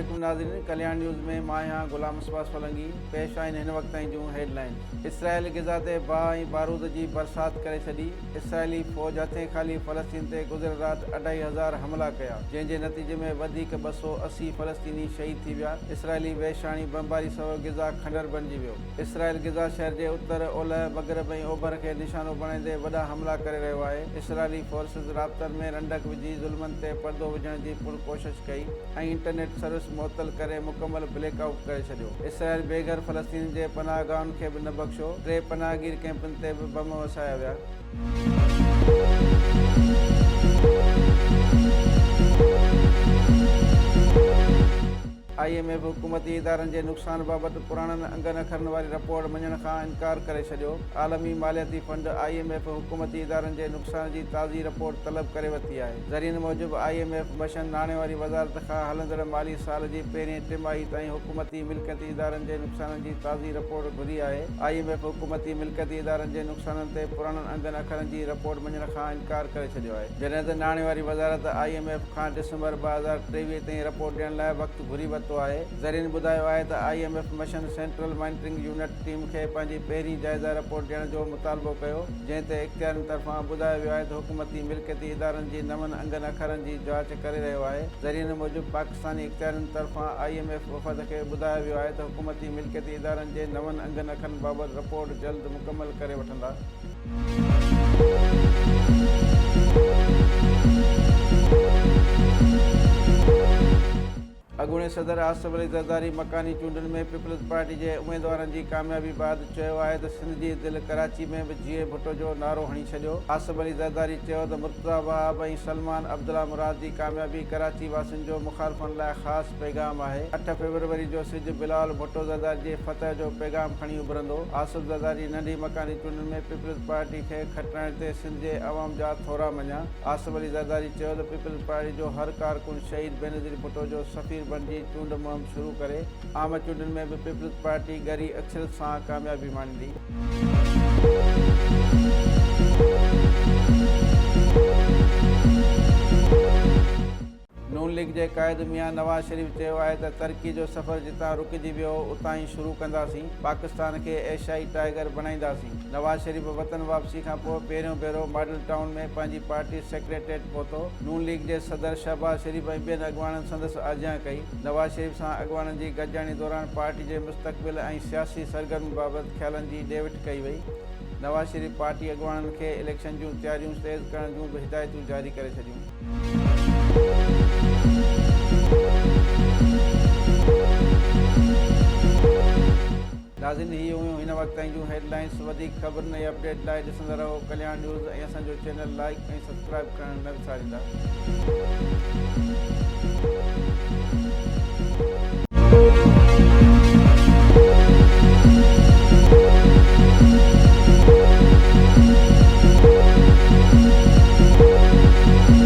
वालेकुम नाज़रीन, कल्याण न्यूज़ में मां यहाँ गुलाम अब्बास फलंगी। पेश आहिनि हिन वक्त जूं हेडलाइन। इसराइल गिज़ा ते बाहि ऐं बारूद जी बरसात करे छॾी। इसराइली फ़ौज हथे खाली फ़लस्तीन ते गुज़िरियल राति 2500 हमला कया, जंहिंजे नतीजे में वधीक 280 फ़लस्तीनी शहीद थी विया। इसराइली वेशाणी बमबारी सबबि गिज़ा खंडर बणिजी वियो। इसराइल गिज़ा शहर जे उत्तर, ओलह, मग़रिब ऐं ओभर खे निशानो बणाईंदे वॾा हमला करे रहियो आहे। इसराइली फोर्सिस राब्तनि में रंडक विझी ज़ुल्मनि ते पर्दो विझण जी पुरकोशिश कई ऐं इंटरनेट सर्विस मुअतल करे मुकमल ब्लैकआउट करे छॾियो। इसराइल बेघर फ़लस्तीन जे पनाहगाहनि खे बि न बख़्शियो। 3 पनाहगीर कैंपनि ते बि बम वसाया विया। IMF हुकूमती इदारनि जे नुक़सान बाबति पुराणनि अंगनि अखरनि वारी रिपोर्ट मञण खां इनकार करे छॾियो। आलमी मालियाती फंड IMF हुकूमती इदारनि जे नुक़सान जी ताज़ी रिपोर्ट तलब करे वरिती आहे। ज़रीअनि मूजिबि IMF मशन नाणे वारी वज़ारत खां हलंदड़ माली साल जी पहिरीं टिमाही ताईं हुकूमती मिल्कियती इदारनि जे नुक़साननि जी ताज़ी रिपोर्ट घुरी आहे। IMF हुकूमती मिल्कियती इदारनि जे नुक़साननि ते पुराणनि अंगनि अखरनि जी रिपोर्ट मञण खां इनकार करे छॾियो आहे, जॾहिं त नाणे वारी वज़ारत IMF खां डिसंबर 2023 ताईं रिपोर्ट ॾियण लाइ वक़्तु घुरी वरितो आहे। ज़रीअनि ॿुधायो आहे त IMF mission central monitoring unit team खे पंहिंजी पहिरीं जाइज़ा रिपोर्ट ॾियण जो मुतालबो कयो, जंहिं ते इख़्तियारनि तरफ़ां ॿुधायो वियो आहे त हुकूमती मिल्कियती इदारनि जी नवनि अंगनि अखरनि जी जांच करे रहियो आहे। ज़रीअनि मूजिबि पाकिस्तानी इख़्तियारनि तरफ़ां IMF वफ़द खे ॿुधायो वियो आहे त हुकूमती मिल्कियती इदारनि जे नवनि अंगनि अखरनि बाबति रिपोर्ट जल्द मुकमल करे वठंदा। अॻूणे सदर आसिफ अली ज़रदारी मकानी चूंडनि में पीपल्स पार्टी जे उमेदवारनि जी कामयाबी बैदि चयो आहे त सिंध जी दिलि कराची में बि जीए भुट्टो जो नारो हणी छॾियो। आसिफ अली ज़रदारी चयो त मुर्तज़ा वहाब ऐं सलमान अब्दुल्ला मुराद जी कामयाबी कराची वासियुनि जो मुखालफ़नि लाइ ख़ासि पैगाम आहे। 8 फरवरी जो सिॼु बिलावल भुट्टो ज़रदारी जे फतह जो पैगाम खणी उभरंदो। आसिफ ज़रदारी नंढी मकानी चूंडनि में पीपल्स पार्टी खे खटाइण ते सिंध जे अवाम जा थोरा मञा। आसिफ अली ज़रदारी चयो त पीपल्स पार्टी जो हर कारकुन शहीद बेनज़ीर भुट्टो जो सफ़ीर बणिजी चूंड मुहिम शुरू करे। आम चूंडनि में बि पीपल्स पार्टी ॻरी अक्सरियत सां कामयाबी माणींदी। नून लीग जे क़ाइद मियां नवाज़ शरीफ़ चयो आहे त तरक़ी जो सफ़र जितां रुकिजी वियो उतां ई शुरू कंदासीं। पाकिस्तान खे एशियाई टाइगर बणाईंदासीं। नवाज़ शरीफ़ वतन वापसी खां पोइ पहिरियों भेरो मॉडल टाउन में पंहिंजी पार्टी सेक्रेटरिएट पहुतो। नून लीग जे सदर शहबाज शरीफ़ ऐं ॿियनि अॻवाननि संदसि आजियां कई। नवाज़ शरीफ़ सां अॻवाननि जी गॾिजाणी दौरान पार्टी जे मुस्तक़बिल ऐं सियासी सरगर्मी बाबति ख़्यालनि जी ॾेविट कई वई। नवाज़ शरीफ़ पार्टी अॻवाननि खे इलेक्शन जूं तयारियूं तेज़ करण जूं बि हिदायतूं जारी करे छॾियूं। नाज़रीन, हीअ हुयूं हिन वक़्त जूं हेडलाइंस। वधीक ख़बरनि ऐं अपडेट लाइ ॾिसंदा रहो कल्याण न्यूज़ ऐं असांजो चैनल लाइक ऐं सब्सक्राइब करणु न विसारींदा।